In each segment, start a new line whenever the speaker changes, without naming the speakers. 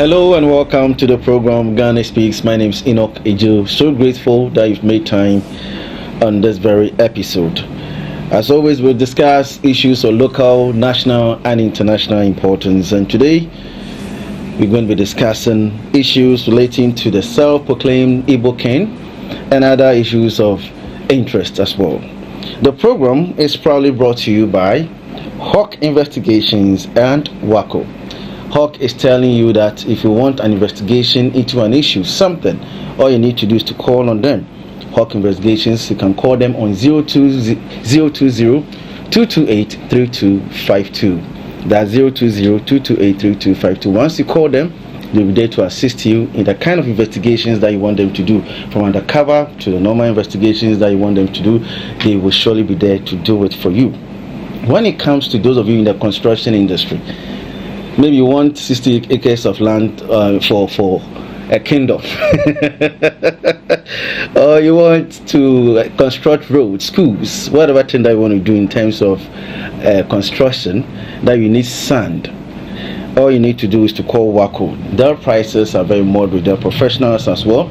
Hello and welcome to the program Ghana Speaks. My name is Enoch Ejo. So grateful that you've made time on this very episode. As always, we'll discuss issues of local, national, and international importance. And today, we're going to be discussing issues relating to the self-proclaimed Igbo king and other issues of interest as well. The program is proudly brought to you by Hawk Investigations and WACO. Hawk is telling you that if you want an investigation into an issue, something, all you need to do is to call on them. Hawk Investigations, you can call them on 020-228-3252. That's 020-228-3252. Once you call them, they'll be there to assist you in the kind of investigations that you want them to do. From undercover to the normal investigations that you want them to do, they will surely be there to do it for you. When it comes to those of you in the construction industry, maybe you want 60 acres of land for a kingdom, or you want to construct roads, schools, whatever thing that you want to do in terms of construction, that you need sand. All you need to do is to call WACO. Their prices are very moderate. They're professionals as well.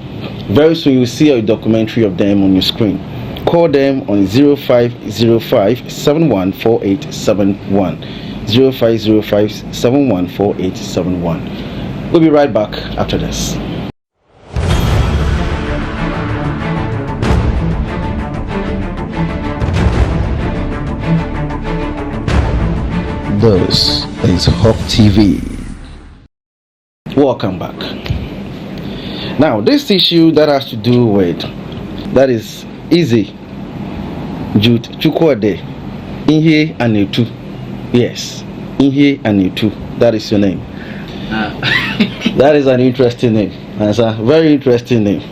Very soon you will see a documentary of them on your screen. Call them on 0505-714871. 0505-714871. We'll be right back after this. This is Hawk TV. Welcome back. Now, this issue that has to do with, that is easy. Jude Chukwade, Inhe Anetu. Yes, Inhe Anetu. That is your name. That is an interesting name. That's a very interesting name.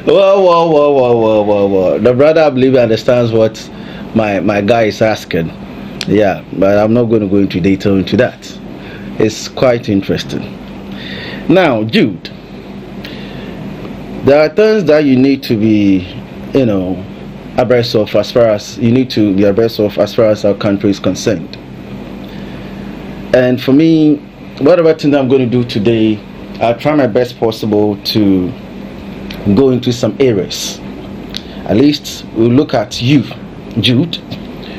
Whoa. The brother, I believe, understands what my guy is asking. Yeah, but I'm not going to go into detail into that. It's quite interesting. Now, Jude, there are things that you need to be, abreast of as far as our country is concerned. And for me, whatever thing I'm going to do today, I'll try my best possible to go into some areas. At least we'll look at you, Jude.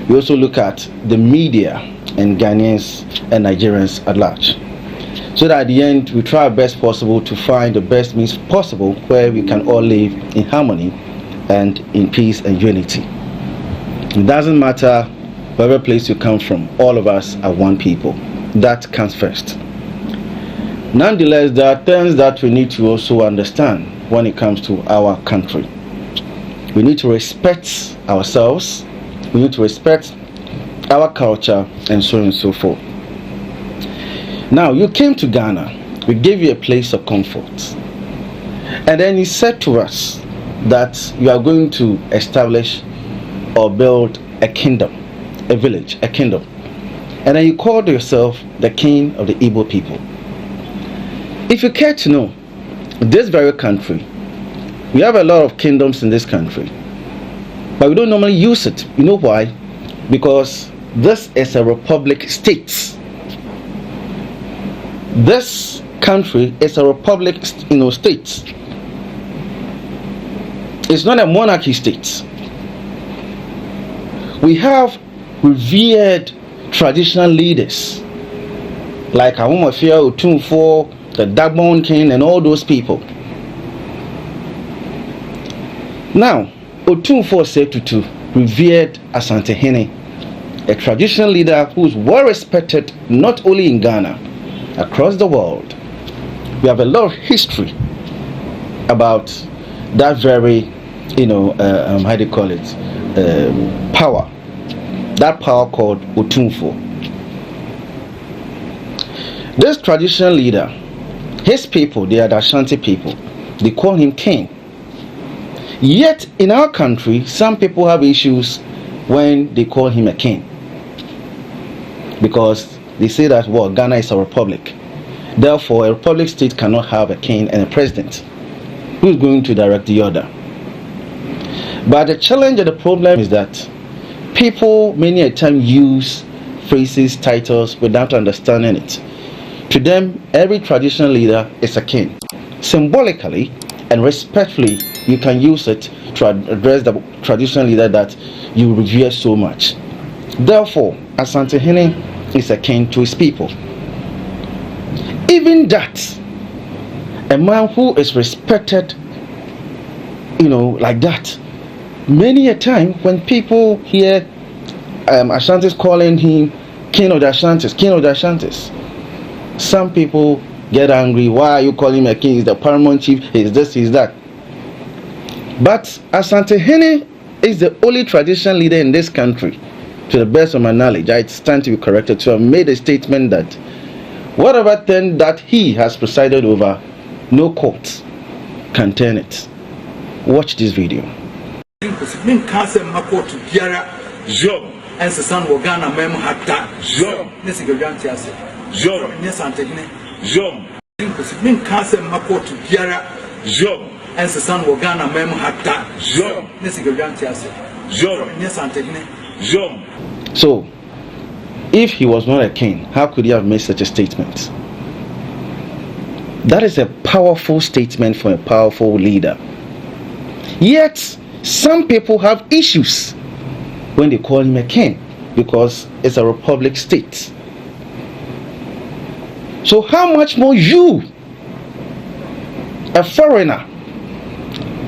We also look at the media and Ghanaians and Nigerians at large. So that at the end, we try our best possible to find the best means possible where we can all live in harmony and in peace and unity. It doesn't matter whatever place you come from, all of us are one people. That comes first. Nonetheless, there are things that we need to also understand when it comes to our country. We need to respect ourselves, we need to respect our culture, and so on and so forth. Now, you came to Ghana, we gave you a place of comfort, and then you said to us that you are going to establish or build a kingdom, a village, a kingdom, and then you called yourself the king of the Igbo people. If you care to know, this very country, we have a lot of kingdoms in this country, but we don't normally use it. You know why? Because this is a republic state. This country is a republic, state. It's not a monarchy state. We have revered traditional leaders like Ahumafia, Otunfo, the Dagbon King, and all those people. Now, Otunfo Setutu revered Asantehene, a traditional leader who is well respected not only in Ghana, across the world. We have a lot of history about that very, power. That power called Otunfo. This traditional leader, his people, they are the Ashanti people, they call him king. Yet in our country, some people have issues when they call him a king, because they say that Ghana is a republic. Therefore, a republic state cannot have a king and a president who is going to direct the order. But the challenge and the problem is that people many a time use phrases, titles without understanding it. To them, every traditional leader is a king. Symbolically and respectfully, you can use it to address the traditional leader that you revere so much. Therefore, Asantehene is a king to his people. Even that, a man who is respected, like that, many a time when people hear Ashantis calling him king of the Ashantis, some people get angry. Why are you calling him a king? He's the paramount chief. He's this, he's that. But Asantehene is the only traditional leader in this country, to the best of my knowledge. I stand to be corrected, to have made a statement that whatever thing that he has presided over, no court can turn it. Watch this video. So, if he was not a king, how could he have made such a statement? That is a powerful statement for a powerful leader. Yet, some people have issues when they call him a king, because it's a republic state. So how much more you, a foreigner,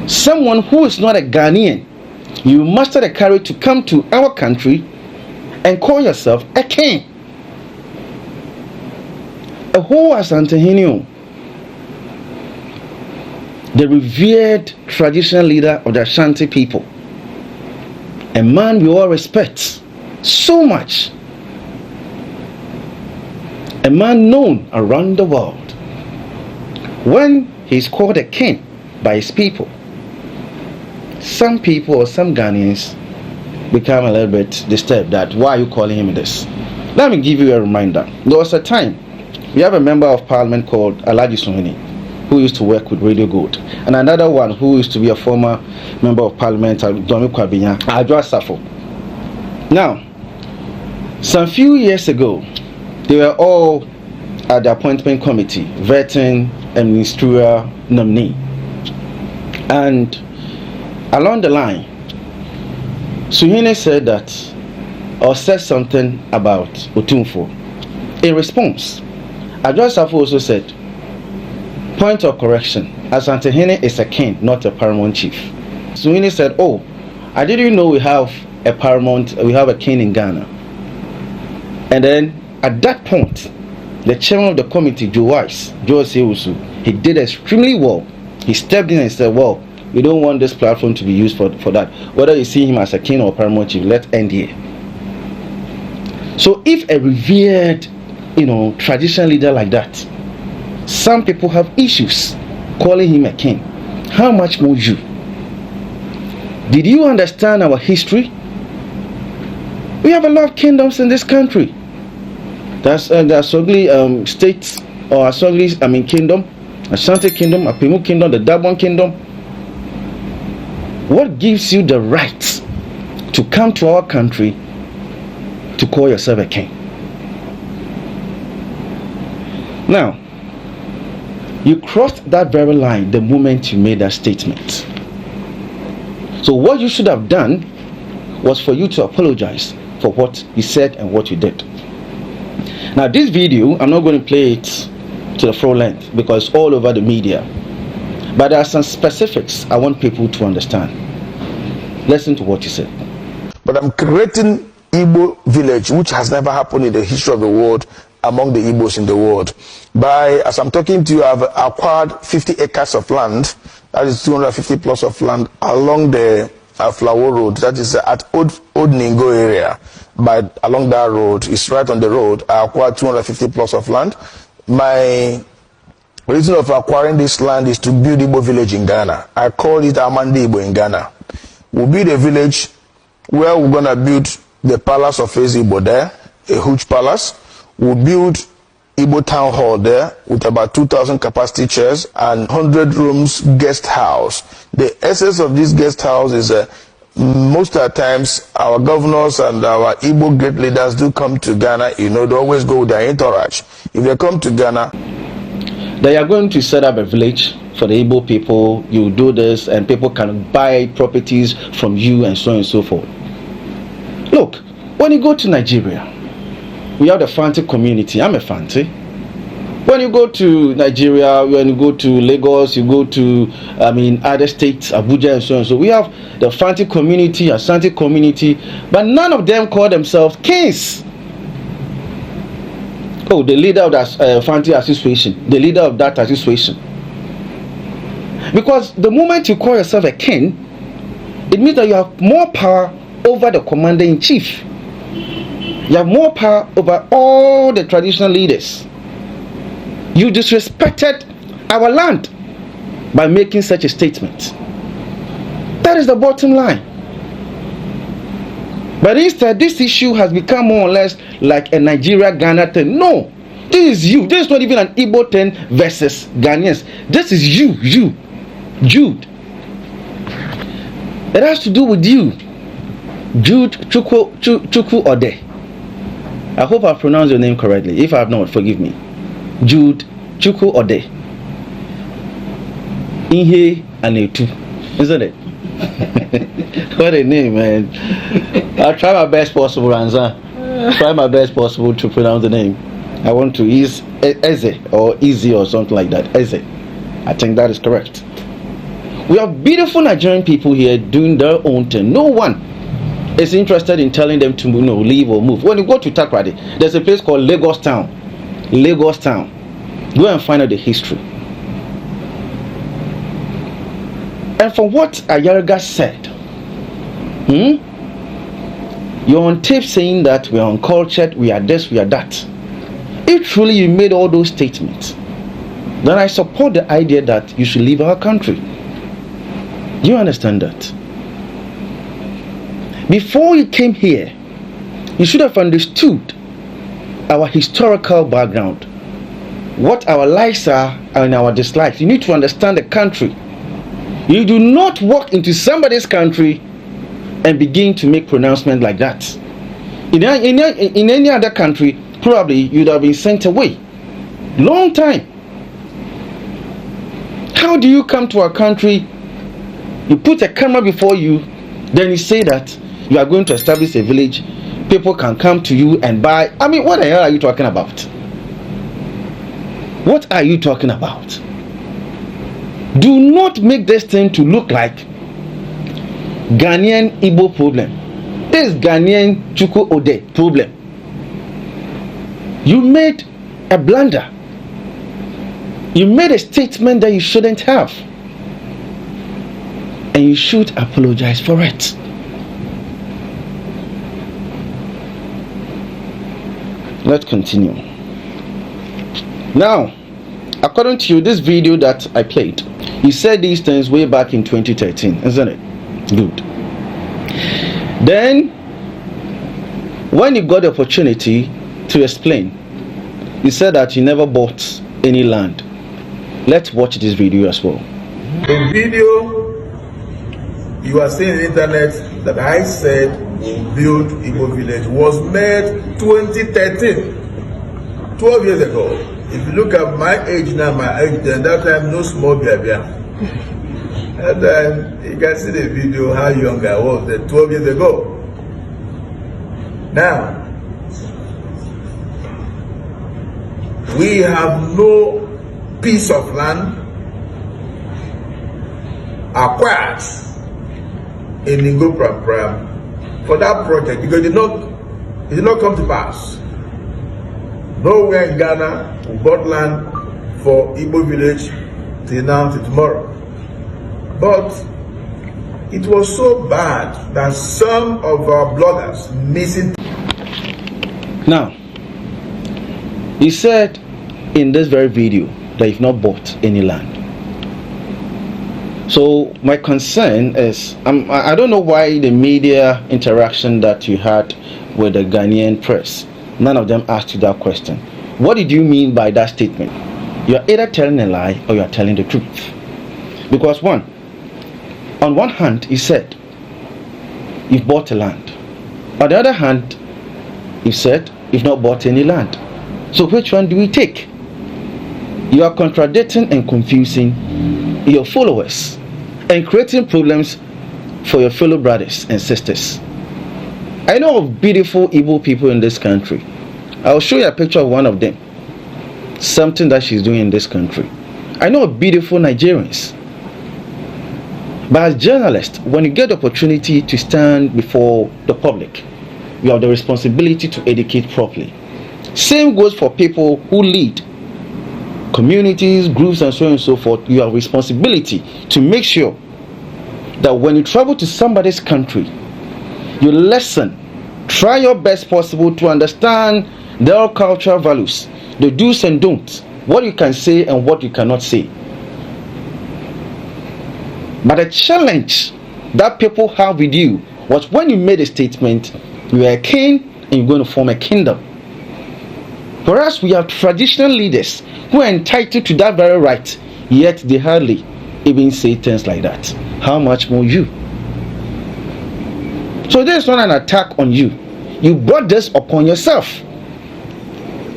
someone who is not a Ghanaian, you muster the courage to come to our country and call yourself a king? A whole Asantehene, the revered traditional leader of the Ashanti people, a man we all respect so much, a man known around the world, when he's called a king by his people, some people or some Ghanaians become a little bit disturbed that why are you calling him this? Let me give you a reminder. There was a time we have a member of parliament called Asantehene, who used to work with Radio Gold, and another one who used to be a former member of parliament, Asafo. Now, some few years ago, they were all at the appointment committee vetting a ministerial nominee, and along the line, Suhene said that, or said something about Otumfo. In response, Asafo also said, point of correction, Asantehene is a king, not a paramount chief. Suhene said, oh, I didn't know we have a king in Ghana. And then at that point, the chairman of the committee, Joe Seusu, he did extremely well. He stepped in and said, well, we don't want this platform to be used for that. Whether you see him as a king or paramount chief, let's end here. So if a revered, traditional leader like that, some people have issues calling him a king, how much more you? Did you understand our history? We have a lot of kingdoms in this country. That's the Asogli states, or Asogli, kingdom, Ashanti kingdom, Apimu kingdom, the Dabon kingdom. What gives you the right to come to our country to call yourself a king? Now, you crossed that very line the moment you made that statement. So what you should have done was for you to apologize for what you said and what you did. Now this video, I'm not going to play it to the full length because it's all over the media. But there are some specifics I want people to understand. Listen to what you said.
But I'm creating Igbo village, which has never happened in the history of the world among the Igbos in the world. As I'm talking to you, I've acquired 50 acres of land, that is 250 plus of land along the Flower Road, that is at Old Ningo area. But along that road, it's right on the road, I acquired 250 plus of land. My reason of acquiring this land is to build Igbo village in Ghana. I call it Amandi Igbo in Ghana. We'll build a village where we're going to build the palace of Igbo there, a huge palace. We'll build Igbo town hall there with about 2,000 capacity chairs and 100 rooms guest house. The essence of this guest house is most of the times our governors and our Igbo great leaders do come to Ghana, you know, they always go with their entourage. If they come to Ghana,
they are going to set up a village for the Igbo people. You do this and people can buy properties from you and so on and so forth. Look, when you go to Nigeria, we have the Fante community. I'm a Fante. When you go to Nigeria, when you go to Lagos, you go to, other states, Abuja and so on. So we have the Fante community, Asante community, but none of them call themselves kings. Oh, the leader of that Fante association, the leader of that association. Because the moment you call yourself a king, it means that you have more power over the commander-in-chief. You have more power over all the traditional leaders. You disrespected our land by making such a statement. That is the bottom line. But instead, this issue has become more or less like a Nigeria-Ghana thing. No, this is you. This is not even an Igbo thing versus Ghanaians. This is you, Jude. It has to do with you, Jude Chukwu Ode. I hope I pronounced your name correctly. If I have not, forgive me. Jude Chukwu Ode. Inhe Anetu. Isn't it? What a name, man. I'll try my best possible, Ranza. Try my best possible to pronounce the name. I want to use Eze or Easy or something like that. Eze. I think that is correct. We have beautiful Nigerian people here doing their own thing. No one is interested in telling them to leave or move. When you go to Takrady, there's a place called Lagos Town. Lagos Town. Go and find out the history. And from what Ayaraga said, you're on tape saying that we are uncultured, we are this, we are that. If truly you made all those statements, then I support the idea that you should leave our country. Do you understand that? Before you came here, you should have understood our historical background, what our likes are and our dislikes. You need to understand the country. You do not walk into somebody's country and begin to make pronouncements like that. In any other country, probably you'd have been sent away. Long time. How do you come to our country? You put a camera before you, then you say that you are going to establish a village. People can come to you and buy. What the hell are you talking about? What are you talking about? Do not make this thing to look like Ghanaian Igbo problem. This is Ghanaian Chukwu Ode problem. You made a blunder. You made a statement that you shouldn't have. And you should apologize for it. Let's continue. Now, according to you, this video that I played, you said these things way back in 2013, isn't it? Good. Then, when you got the opportunity to explain, you said that you never bought any land. Let's watch this video as well.
The video you are seeing on the internet that I said will build Igbo village was made 2013, 12 years ago. If you look at my age now, my age then, that time no small baby. And then you can see the video how young I was then 12 years ago. Now, we have no piece of land acquired in Lingo Pram for that project because it did not come to pass. Nowhere in Ghana we bought land for Igbo village till now till tomorrow. But it was so bad that some of our bloggers missing.
Now, he said in this very video that you've not bought any land. So my concern is, I don't know why the media interaction that you had with the Ghanaian press, none of them asked you that question. What did you mean by that statement? You are either telling a lie or you are telling the truth. Because on one hand, he said you've bought a land. On the other hand, you said you've not bought any land. So which one do we take? You are contradicting and confusing your followers and creating problems for your fellow brothers and sisters. I know of beautiful Igbo people in this country. I'll show you a picture of one of them. Something that she's doing in this country. I know of beautiful Nigerians. But as journalists, when you get the opportunity to stand before the public, you have the responsibility to educate properly. Same goes for people who lead communities, groups, and so on and so forth. You have responsibility to make sure that when you travel to somebody's country, you listen, try your best possible to understand their cultural values, the do's and don'ts, what you can say and what you cannot say. But the challenge that people have with you was when you made a statement, you are a king and you're going to form a kingdom. For us, we have traditional leaders who are entitled to that very right, yet they hardly even say things like that. How much more you? So this is not an attack on you. You brought this upon yourself.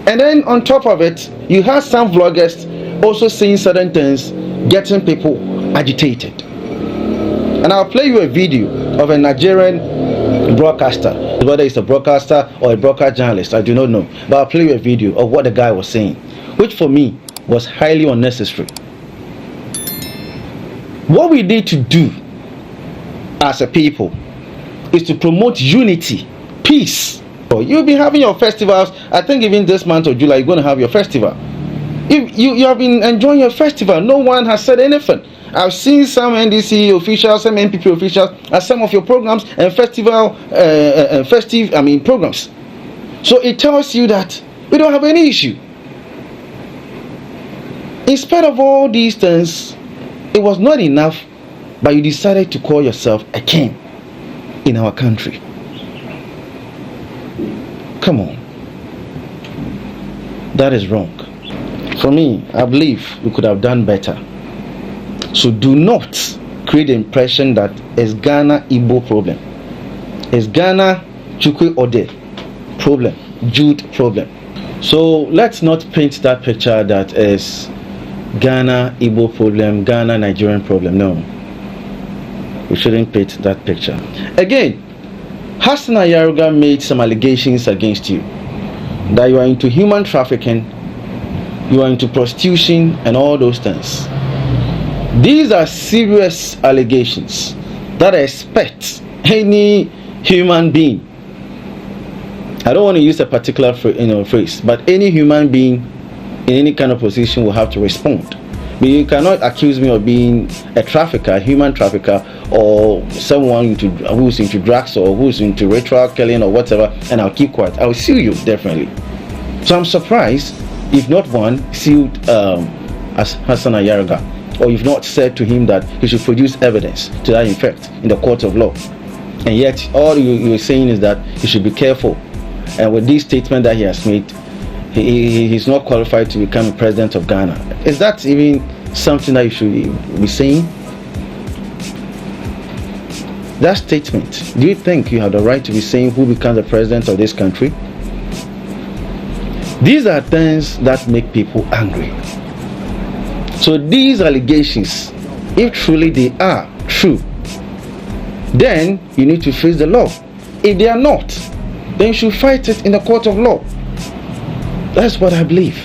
And then on top of it, you have some vloggers also saying certain things, getting people agitated. And I'll play you a video of a Nigerian broadcaster, whether it's a broadcaster or a broadcast journalist, I do not know. But I'll play you a video of what the guy was saying, which for me was highly unnecessary. What we need to do as a people is to promote unity, peace. You'll be having your festivals. I think even this month of July, you're going to have your festival. If you have been enjoying your festival, no one has said anything. I've seen some NDC officials, some NPP officials at some of your programs and festive programs. So it tells you that we don't have any issue. In spite of all these things, it was not enough, but you decided to call yourself a king in our country. Come on. That is wrong. For me, I believe we could have done better. So do not create the impression that it's Ghana Igbo problem. It's Ghana Chukwe Ode problem, Jude problem. So let's not paint that picture that is Ghana Igbo problem, Ghana Nigerian problem. No. We shouldn't paint that picture. Again, Hassan Yaruga made some allegations against you. That you are into human trafficking, you are into prostitution and all those things. These are serious allegations that I expect any human being, I don't want to use a particular phrase, but any human being in any kind of position will have to respond. But you cannot accuse me of being a trafficker, a human trafficker, or someone who's into drugs or who's into ritual killing or whatever, and I'll keep quiet. I'll sue you, definitely. So I'm surprised if not one sued as Hassan Yaruga, or you've not said to him that he should produce evidence to that effect in the court of law. And yet all you're saying is that he should be careful, and with this statement that he has made, he's not qualified to become president of Ghana. Is that even something that you should be saying? That statement, do you think you have the right to be saying who becomes the president of this country? These are things that make people angry. So these allegations, if truly they are true, then you need to face the law. If they are not, then you should fight it in the court of law. That's what I believe.